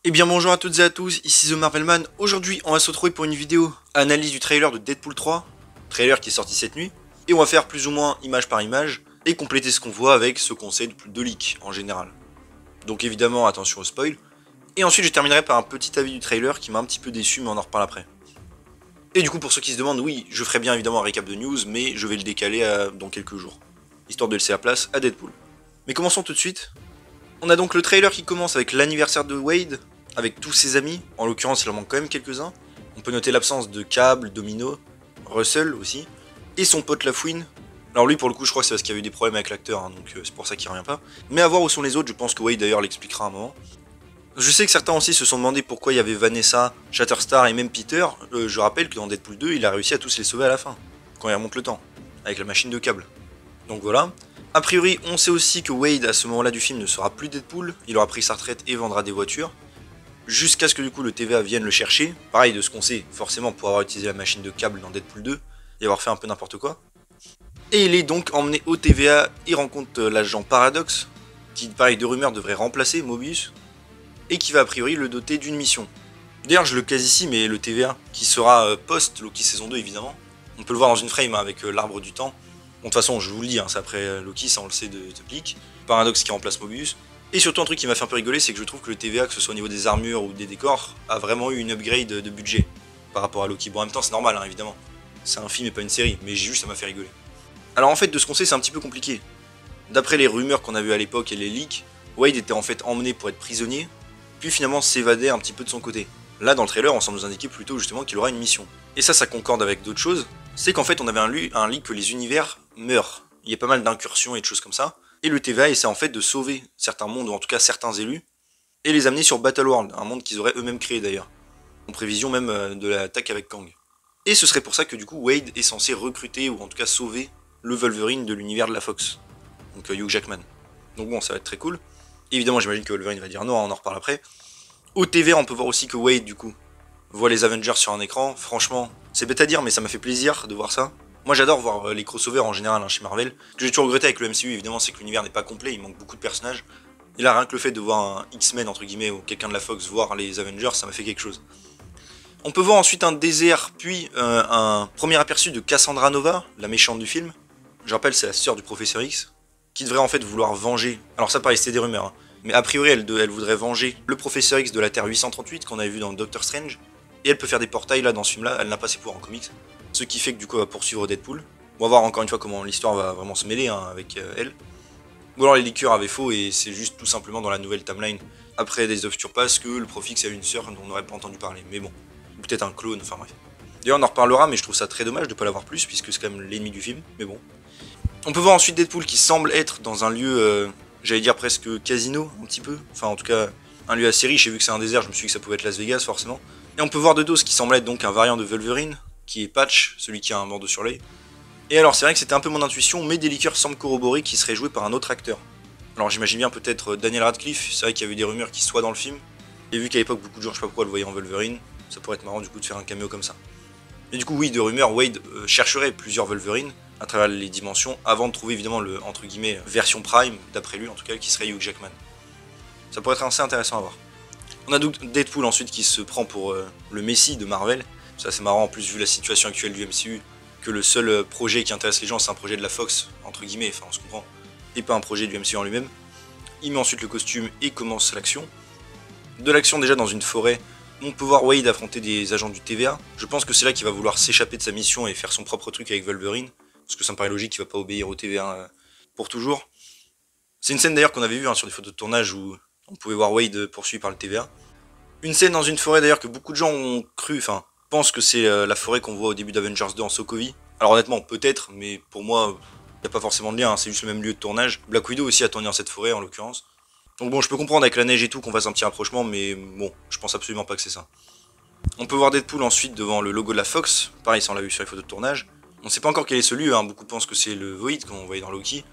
Eh bien bonjour à toutes et à tous, ici The Marvelman. Aujourd'hui on va se retrouver pour une vidéo analyse du trailer de Deadpool 3, trailer qui est sorti cette nuit, et on va faire plus ou moins image par image, et compléter ce qu'on voit avec ce qu'on sait de leaks en général. Donc évidemment attention au spoil, et ensuite je terminerai par un petit avis du trailer qui m'a un petit peu déçu mais on en reparle après. Et du coup pour ceux qui se demandent, oui je ferai bien évidemment un récap de news, mais je vais le décaler dans quelques jours, histoire de laisser la place à Deadpool. Mais commençons tout de suite. On a donc le trailer qui commence avec l'anniversaire de Wade, avec tous ses amis, en l'occurrence il en manque quand même quelques-uns. On peut noter l'absence de Cable, Domino, Russell aussi, et son pote Lafouine. Alors lui pour le coup je crois que c'est parce qu'il y a eu des problèmes avec l'acteur, hein, donc c'est pour ça qu'il revient pas. Mais à voir où sont les autres, je pense que Wade d'ailleurs l'expliquera un moment. Je sais que certains aussi se sont demandé pourquoi il y avait Vanessa, Shatterstar et même Peter. Je rappelle que dans Deadpool 2 il a réussi à tous les sauver à la fin, quand il remonte le temps, avec la machine de Cable. Donc voilà. A priori on sait aussi que Wade à ce moment-là du film ne sera plus Deadpool, il aura pris sa retraite et vendra des voitures. Jusqu'à ce que du coup le TVA vienne le chercher, pareil de ce qu'on sait, forcément pour avoir utilisé la machine de Cable dans Deadpool 2, et avoir fait un peu n'importe quoi. Et il est donc emmené au TVA, il rencontre l'agent Paradox, qui pareil de rumeur devrait remplacer Mobius, et qui va a priori le doter d'une mission. D'ailleurs je le case ici, mais le TVA, qui sera post-Loki saison 2 évidemment, on peut le voir dans une frame avec l'arbre du temps. Bon de toute façon je vous le dis, c'est après Loki, ça on le sait de Plick, Paradox qui remplace Mobius. Et surtout un truc qui m'a fait un peu rigoler, c'est que je trouve que le TVA, que ce soit au niveau des armures ou des décors, a vraiment eu une upgrade de budget par rapport à Loki. Bon en même temps c'est normal hein, évidemment, c'est un film et pas une série, mais juste ça m'a fait rigoler. Alors en fait de ce qu'on sait c'est un petit peu compliqué. D'après les rumeurs qu'on a vues à l'époque et les leaks, Wade était en fait emmené pour être prisonnier, puis finalement s'évadait un petit peu de son côté. Là dans le trailer on semble nous indiquer plutôt justement qu'il aura une mission. Et ça concorde avec d'autres choses, c'est qu'en fait on avait un leak que les univers meurent. Il y a pas mal d'incursions et de choses comme ça. Et le TVA essaie en fait de sauver certains mondes, ou en tout cas certains élus, et les amener sur Battleworld, un monde qu'ils auraient eux-mêmes créé d'ailleurs, en prévision même de l'attaque avec Kang. Et ce serait pour ça que du coup Wade est censé recruter, ou en tout cas sauver, le Wolverine de l'univers de la Fox, donc Hugh Jackman. Donc bon, ça va être très cool. Évidemment j'imagine que Wolverine va dire non, on en reparle après. Au TVA on peut voir aussi que Wade du coup voit les Avengers sur un écran, franchement, c'est bête à dire mais ça m'a fait plaisir de voir ça. Moi j'adore voir les crossovers en général hein, chez Marvel. Ce que j'ai toujours regretté avec le MCU évidemment c'est que l'univers n'est pas complet, il manque beaucoup de personnages. Et là rien que le fait de voir un X-Men entre guillemets ou quelqu'un de la Fox voir les Avengers ça m'a fait quelque chose. On peut voir ensuite un désert puis un premier aperçu de Cassandra Nova, la méchante du film. Je rappelle c'est la sœur du professeur X, qui devrait en fait vouloir venger. Alors ça pareil c'était des rumeurs, hein. Mais a priori elle voudrait venger le professeur X de la Terre 838 qu'on avait vu dans Doctor Strange. Et elle peut faire des portails là dans ce film là, elle n'a pas ses pouvoirs en comics. Ce qui fait que du coup elle va poursuivre Deadpool. On va voir encore une fois comment l'histoire va vraiment se mêler hein, avec elle. Ou alors les liqueurs avaient faux et c'est juste tout simplement dans la nouvelle timeline, après des of Turpass, que le Profix a une sœur dont on n'aurait pas entendu parler. Mais bon, ou peut-être un clone, enfin bref. D'ailleurs on en reparlera mais je trouve ça très dommage de ne pas l'avoir plus puisque c'est quand même l'ennemi du film, mais bon. On peut voir ensuite Deadpool qui semble être dans un lieu, j'allais dire presque casino, un petit peu. Enfin en tout cas, un lieu assez riche, et vu que c'est un désert, je me suis dit que ça pouvait être Las Vegas forcément. Et on peut voir Dedos qui semble être donc un variant de Wolverine, qui est Patch, celui qui a un bandeau sur l'œil. Et alors c'est vrai que c'était un peu mon intuition, mais des liqueurs semblent corroborer qu'il serait joué par un autre acteur. Alors j'imagine bien peut-être Daniel Radcliffe, c'est vrai qu'il y avait des rumeurs qu'il soit dans le film. Et vu qu'à l'époque beaucoup de gens, je sais pas pourquoi, le voyaient en Wolverine, ça pourrait être marrant du coup de faire un caméo comme ça. Et du coup oui, de rumeurs, Wade chercherait plusieurs Wolverines à travers les dimensions, avant de trouver évidemment le, entre guillemets, version Prime, d'après lui en tout cas, qui serait Hugh Jackman. Ça pourrait être assez intéressant à voir. On a donc Deadpool ensuite qui se prend pour le Messie de Marvel. Ça c'est marrant en plus vu la situation actuelle du MCU, que le seul projet qui intéresse les gens c'est un projet de la Fox, entre guillemets, enfin on se comprend, et pas un projet du MCU en lui-même. Il met ensuite le costume et commence l'action. De l'action déjà dans une forêt, on peut voir Wade affronter des agents du TVA. Je pense que c'est là qu'il va vouloir s'échapper de sa mission et faire son propre truc avec Wolverine, parce que ça me paraît logique qu'il va pas obéir au TVA pour toujours. C'est une scène d'ailleurs qu'on avait vue hein, sur des photos de tournage où on pouvait voir Wade poursuivi par le TVA. Une scène dans une forêt d'ailleurs que beaucoup de gens ont cru, enfin, pensent que c'est la forêt qu'on voit au début d'Avengers 2 en Sokovie. Alors honnêtement, peut-être, mais pour moi, il n'y a pas forcément de lien, hein, c'est juste le même lieu de tournage. Black Widow aussi a tourné dans cette forêt en l'occurrence. Donc bon, je peux comprendre avec la neige et tout qu'on fasse un petit rapprochement, mais bon, je pense absolument pas que c'est ça. On peut voir Deadpool ensuite devant le logo de la Fox, pareil ça on l'a vu sur les photos de tournage. On sait pas encore quel est ce lieu, hein. Beaucoup pensent que c'est le Void, comme on voyait dans Loki,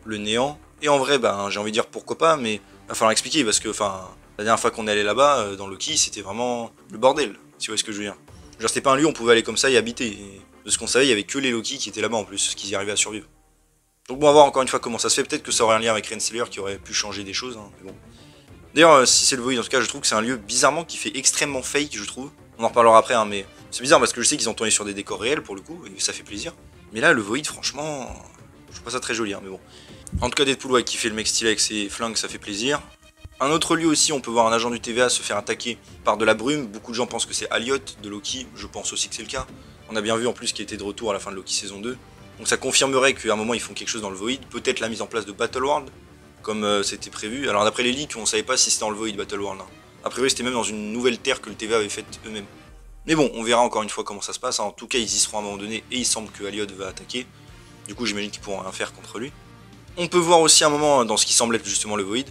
le néant. Et en vrai, ben, j'ai envie de dire pourquoi pas, mais il va falloir expliquer parce que, enfin, la dernière fois qu'on est allé là-bas, dans Loki, c'était vraiment le bordel, si vous voyez ce que je veux dire. Genre, c'était pas un lieu où on pouvait aller comme ça et habiter. Et de ce qu'on savait, il y avait que les Loki qui étaient là-bas en plus, qui y arrivaient à survivre. Donc, bon, on va voir encore une fois comment ça se fait. Peut-être que ça aurait un lien avec Renslayer qui aurait pu changer des choses, hein, mais bon. D'ailleurs, si c'est le Void, en tout cas, je trouve que c'est un lieu bizarrement qui fait extrêmement fake, je trouve. On en reparlera après, hein, mais c'est bizarre parce que je sais qu'ils ont tourné sur des décors réels pour le coup, et ça fait plaisir. Mais là, le Void, franchement, je trouve pas ça très joli, hein, mais bon. En tout cas, Deadpool, ouais, qui fait le mec stylé avec ses flingues, ça fait plaisir. Un autre lieu aussi, on peut voir un agent du TVA se faire attaquer par de la brume. Beaucoup de gens pensent que c'est Elliot de Loki, je pense aussi que c'est le cas. On a bien vu en plus qu'il était de retour à la fin de Loki saison 2. Donc ça confirmerait qu'à un moment ils font quelque chose dans le Void. Peut-être la mise en place de Battle World, comme c'était prévu. Alors d'après les leaks, on savait pas si c'était dans le Void Battle World. Hein. A priori c'était même dans une nouvelle terre que le TVA avait faite eux-mêmes. Mais bon, on verra encore une fois comment ça se passe. En tout cas, ils y seront à un moment donné et il semble que Elliot va attaquer. Du coup, j'imagine qu'ils pourront rien faire contre lui. On peut voir aussi un moment dans ce qui semble être justement le Void.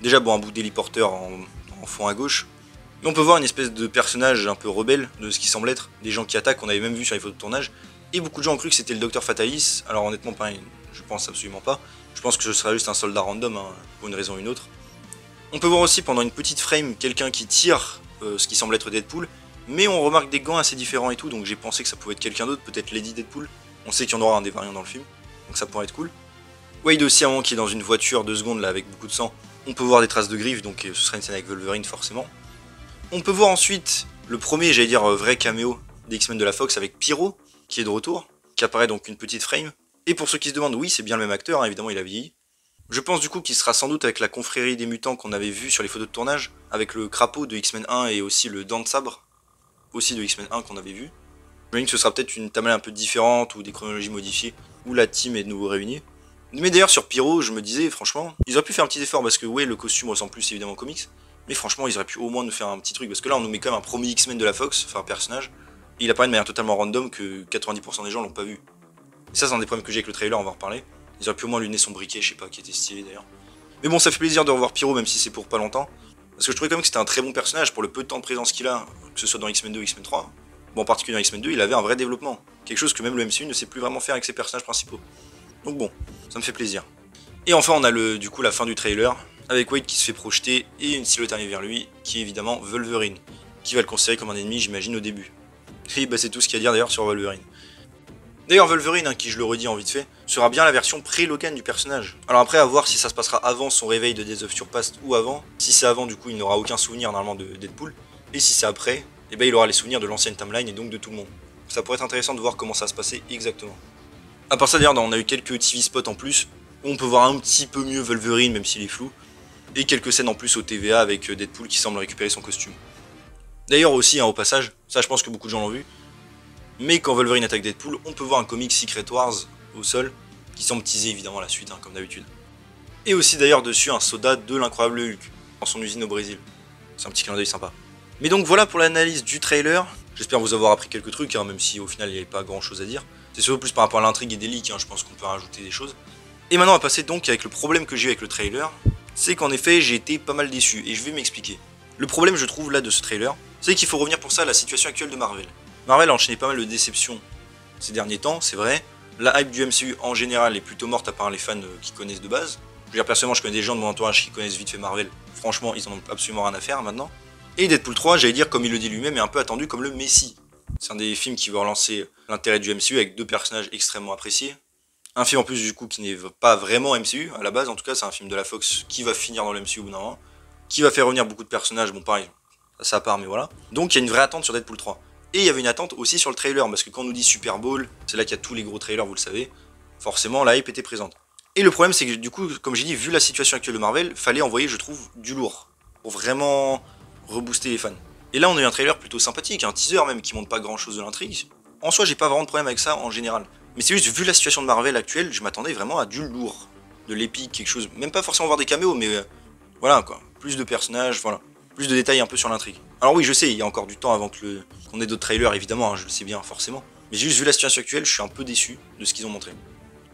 Déjà, bon, un bout d'héliporteur en fond à gauche. Mais on peut voir une espèce de personnage un peu rebelle de ce qui semble être. Des gens qui attaquent, on avait même vu sur les photos de tournage. Et beaucoup de gens ont cru que c'était le Docteur Fatalis. Alors honnêtement, pareil, je pense absolument pas. Je pense que ce sera juste un soldat random, hein, pour une raison ou une autre. On peut voir aussi pendant une petite frame quelqu'un qui tire ce qui semble être Deadpool. Mais on remarque des gants assez différents et tout, donc j'ai pensé que ça pouvait être quelqu'un d'autre, peut-être Lady Deadpool. On sait qu'il y en aura un des variants dans le film, donc ça pourrait être cool. Wade aussi, à un moment qui est dans une voiture 2 secondes là avec beaucoup de sang. On peut voir des traces de griffes, donc ce sera une scène avec Wolverine forcément. On peut voir ensuite le premier, j'allais dire, vrai caméo des X-Men de la Fox avec Pyro, qui est de retour, qui apparaît donc une petite frame. Et pour ceux qui se demandent, oui, c'est bien le même acteur, hein, évidemment il a vieilli. Je pense du coup qu'il sera sans doute avec la confrérie des mutants qu'on avait vu sur les photos de tournage, avec le crapaud de X-Men 1 et aussi le dent de sabre, aussi de X-Men 1 qu'on avait vu. J'imagine que ce sera peut-être une timeline un peu différente ou des chronologies modifiées, où la team est de nouveau réunie. Mais d'ailleurs sur Pyro, je me disais franchement, ils auraient pu faire un petit effort parce que ouais, le costume ressemble plus évidemment aux comics, mais franchement ils auraient pu au moins nous faire un petit truc parce que là on nous met quand même un premier X-Men de la Fox, enfin un personnage, et il apparaît de manière totalement random que 90% des gens l'ont pas vu. Et ça c'est un des problèmes que j'ai avec le trailer, on va en reparler. Ils auraient pu au moins lui donner son briquet, je sais pas, qui était stylé d'ailleurs. Mais bon, ça fait plaisir de revoir Pyro même si c'est pour pas longtemps, parce que je trouvais quand même que c'était un très bon personnage pour le peu de temps de présence qu'il a, que ce soit dans X-Men 2 ou X-Men 3. Bon, en particulier dans X-Men 2, il avait un vrai développement, quelque chose que même le MCU ne sait plus vraiment faire avec ses personnages principaux. Donc bon, ça me fait plaisir. Et enfin on a du coup la fin du trailer, avec Wade qui se fait projeter et une silhouette arrive vers lui, qui est évidemment Wolverine, qui va le considérer comme un ennemi j'imagine au début. Et bah c'est tout ce qu'il y a à dire d'ailleurs sur Wolverine. D'ailleurs Wolverine, hein, qui je le redis en vite fait, sera bien la version pré-Logan du personnage. Alors après à voir si ça se passera avant son réveil de Days of Future Past ou avant. Si c'est avant du coup il n'aura aucun souvenir normalement de Deadpool. Et si c'est après, et ben il aura les souvenirs de l'ancienne timeline et donc de tout le monde. Ça pourrait être intéressant de voir comment ça va se passer exactement. A part ça d'ailleurs on a eu quelques TV spots en plus, où on peut voir un petit peu mieux Wolverine même s'il est flou, et quelques scènes en plus au TVA avec Deadpool qui semble récupérer son costume. D'ailleurs aussi, hein, au passage, ça je pense que beaucoup de gens l'ont vu, mais quand Wolverine attaque Deadpool, on peut voir un comic Secret Wars au sol, qui semble teaser évidemment la suite, hein, comme d'habitude. Et aussi d'ailleurs dessus un soda de l'incroyable Hulk, dans son usine au Brésil. C'est un petit clin d'œil sympa. Mais donc voilà pour l'analyse du trailer, j'espère vous avoir appris quelques trucs, hein, même si au final il n'y avait pas grand chose à dire. C'est surtout plus par rapport à l'intrigue et des leaks, hein, je pense qu'on peut rajouter des choses. Et maintenant on va passer donc avec le problème que j'ai eu avec le trailer, c'est qu'en effet j'ai été pas mal déçu, et je vais m'expliquer. Le problème je trouve là de ce trailer, c'est qu'il faut revenir pour ça à la situation actuelle de Marvel. Marvel a enchaîné pas mal de déceptions ces derniers temps, c'est vrai. La hype du MCU en général est plutôt morte à part les fans qui connaissent de base. Je veux dire personnellement je connais des gens de mon entourage qui connaissent vite fait Marvel, franchement ils en ont absolument rien à faire maintenant. Et Deadpool 3, j'allais dire comme il le dit lui-même, est un peu attendu comme le Messie. C'est un des films qui va relancer l'intérêt du MCU avec deux personnages extrêmement appréciés. Un film en plus du coup qui n'est pas vraiment MCU, à la base en tout cas, c'est un film de la Fox qui va finir dans le MCU au bout d'un moment, qui va faire revenir beaucoup de personnages, bon pareil, ça à part mais voilà. Donc il y a une vraie attente sur Deadpool 3. Et il y avait une attente aussi sur le trailer, parce que quand on nous dit Super Bowl, c'est là qu'il y a tous les gros trailers, vous le savez, forcément la hype était présente. Et le problème c'est que du coup, comme j'ai dit, vu la situation actuelle de Marvel, fallait envoyer je trouve du lourd, pour vraiment rebooster les fans. Et là on a eu un trailer plutôt sympathique, un teaser même qui montre pas grand chose de l'intrigue. En soi j'ai pas vraiment de problème avec ça en général. Mais c'est juste vu la situation de Marvel actuelle, je m'attendais vraiment à du lourd. De l'épique, quelque chose, même pas forcément voir des caméos, mais voilà quoi. Plus de personnages, voilà. Plus de détails un peu sur l'intrigue. Alors oui je sais, il y a encore du temps avant que qu'on ait d'autres trailers évidemment, hein, je le sais bien forcément. Mais juste vu la situation actuelle, je suis un peu déçu de ce qu'ils ont montré.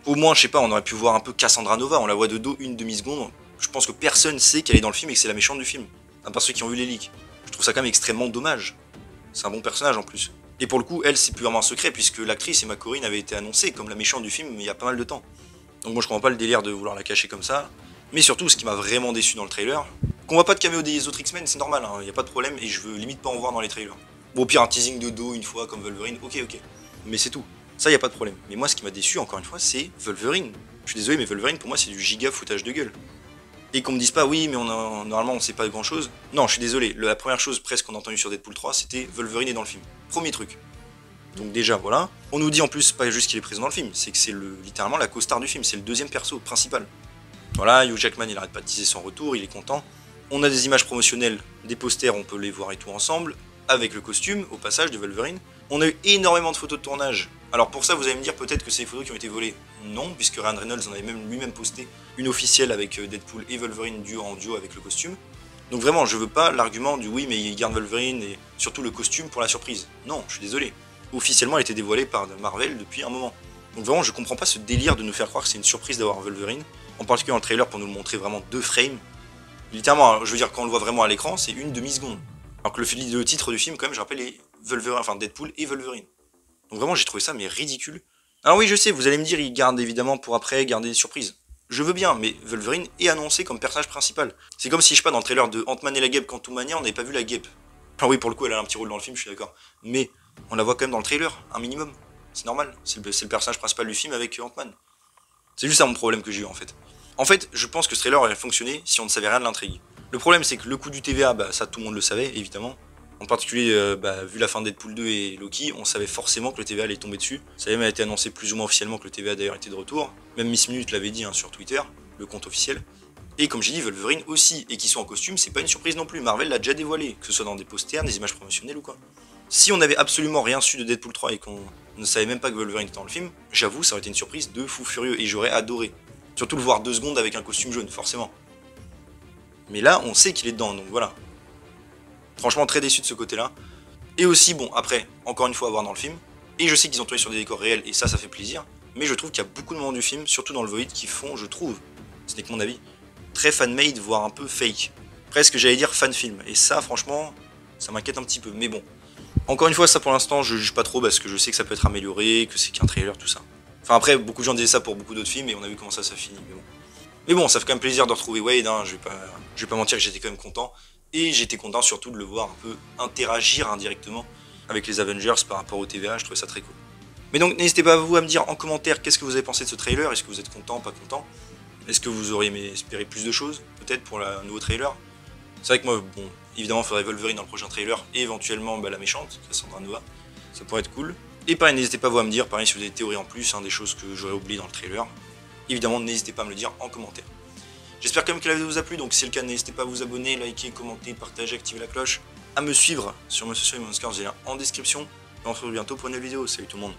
Au moins, je sais pas, on aurait pu voir un peu Cassandra Nova, on la voit de dos une demi-seconde. Je pense que personne sait qu'elle est dans le film et que c'est la méchante du film. À part ceux qui ont vu les leaks. Je trouve ça quand même extrêmement dommage. C'est un bon personnage en plus. Et pour le coup, elle, c'est plus vraiment un secret, puisque l'actrice Emma Corrin avait été annoncée comme la méchante du film il y a pas mal de temps. Donc moi je comprends pas le délire de vouloir la cacher comme ça. Mais surtout, ce qui m'a vraiment déçu dans le trailer, qu'on voit pas de caméo des autres X-Men, c'est normal, il y a pas de problème, et je veux limite pas en voir dans les trailers. Bon, au pire, un teasing de dos une fois comme Wolverine, ok. Mais c'est tout. Ça, y a pas de problème. Mais moi, ce qui m'a déçu, encore une fois, c'est Wolverine. Je suis désolé, mais Wolverine, pour moi, c'est du giga foutage de gueule. et qu'on me dise pas oui mais normalement on sait pas grand chose. Non, je suis désolé, la première chose presque qu'on a entendu sur Deadpool 3 c'était Wolverine est dans le film. Premier truc. Donc déjà voilà. On nous dit en plus pas juste qu'il est présent dans le film, c'est que c'est littéralement la co-star du film, c'est le deuxième perso principal. Voilà, Hugh Jackman il arrête pas de teaser son retour, il est content. On a des images promotionnelles, des posters, on peut les voir et tout ensemble, avec le costume au passage de Wolverine. On a eu énormément de photos de tournage. Alors pour ça vous allez me dire peut-être que c'est des photos qui ont été volées. Non, puisque Ryan Reynolds en avait même lui-même posté une officielle avec Deadpool et Wolverine en duo avec le costume. Donc vraiment, je veux pas l'argument du oui mais il garde Wolverine et surtout le costume pour la surprise. Non, je suis désolé. Officiellement elle a été dévoilée par Marvel depuis un moment. Donc vraiment je comprends pas ce délire de nous faire croire que c'est une surprise d'avoir Wolverine. En particulier dans le trailer pour nous le montrer vraiment 2 frames. Littéralement, je veux dire quand on le voit vraiment à l'écran c'est une demi-seconde. Alors que le titre du film quand même je rappelle est Deadpool et Wolverine. Donc vraiment j'ai trouvé ça mais ridicule. Alors oui je sais, vous allez me dire il garde évidemment pour après garder des surprises. Je veux bien, mais Wolverine est annoncé comme personnage principal. C'est comme si je sais pas dans le trailer de Ant-Man et la Guêpe Quantumania on n'avait pas vu la Guêpe. Alors oui pour le coup elle a un petit rôle dans le film, je suis d'accord. Mais on la voit quand même dans le trailer, un minimum. C'est normal, c'est le personnage principal du film avec Ant-Man. C'est juste ça mon problème que j'ai eu en fait. En fait, je pense que ce trailer aurait fonctionné si on ne savait rien de l'intrigue. Le problème c'est que le coup du TVA, bah ça tout le monde le savait évidemment. En particulier, vu la fin de Deadpool 2 et Loki, on savait forcément que le TVA allait tomber dessus. Ça avait même été annoncé plus ou moins officiellement que le TVA d'ailleurs était de retour. Même Miss Minute l'avait dit sur Twitter, le compte officiel. Et comme j'ai dit, Wolverine aussi, et qu'ils sont en costume, c'est pas une surprise non plus. Marvel l'a déjà dévoilé, que ce soit dans des posters, des images promotionnelles ou quoi. Si on avait absolument rien su de Deadpool 3 et qu'on ne savait même pas que Wolverine était dans le film, j'avoue, ça aurait été une surprise de fou furieux et j'aurais adoré. Surtout le voir 2 secondes avec un costume jaune, forcément. Mais là, on sait qu'il est dedans, donc voilà. Franchement, très déçu de ce côté-là. Et aussi, bon, après, encore une fois, à voir dans le film. Et je sais qu'ils ont tourné sur des décors réels, et ça fait plaisir. Mais je trouve qu'il y a beaucoup de moments du film, surtout dans le Void, qui font, je trouve, ce n'est que mon avis, très fan-made, voire un peu fake. Presque, j'allais dire fan-film. Et ça, franchement, ça m'inquiète un petit peu. Mais bon. Encore une fois, ça pour l'instant, je juge pas trop, parce que je sais que ça peut être amélioré, que c'est qu'un trailer, tout ça. Enfin après, beaucoup de gens disaient ça pour beaucoup d'autres films, et on a vu comment ça finit, mais bon. Mais bon, ça fait quand même plaisir de retrouver Wade, hein, je vais pas mentir que j'étais quand même content. Et j'étais content surtout de le voir un peu interagir indirectement avec les Avengers par rapport au TVA, je trouvais ça très cool. Mais donc n'hésitez pas vous à me dire en commentaire qu'est-ce que vous avez pensé de ce trailer, est-ce que vous êtes content, pas content? Est-ce que vous auriez espéré plus de choses, peut-être pour le nouveau trailer? C'est vrai que moi, bon, évidemment il faudrait Wolverine dans le prochain trailer, et éventuellement la méchante, Cassandra Nova, ça pourrait être cool. Et pareil, n'hésitez pas vous à me dire, pareil si vous avez des théories en plus, des choses que j'aurais oubliées dans le trailer. Évidemment, n'hésitez pas à me le dire en commentaire. J'espère quand même que la vidéo vous a plu, donc si c'est le cas, n'hésitez pas à vous abonner, liker, commenter, partager, activer la cloche, à me suivre sur mes sociaux et mon Discord, j'ai là en description. Et on se retrouve bientôt pour une nouvelle vidéo. Salut tout le monde.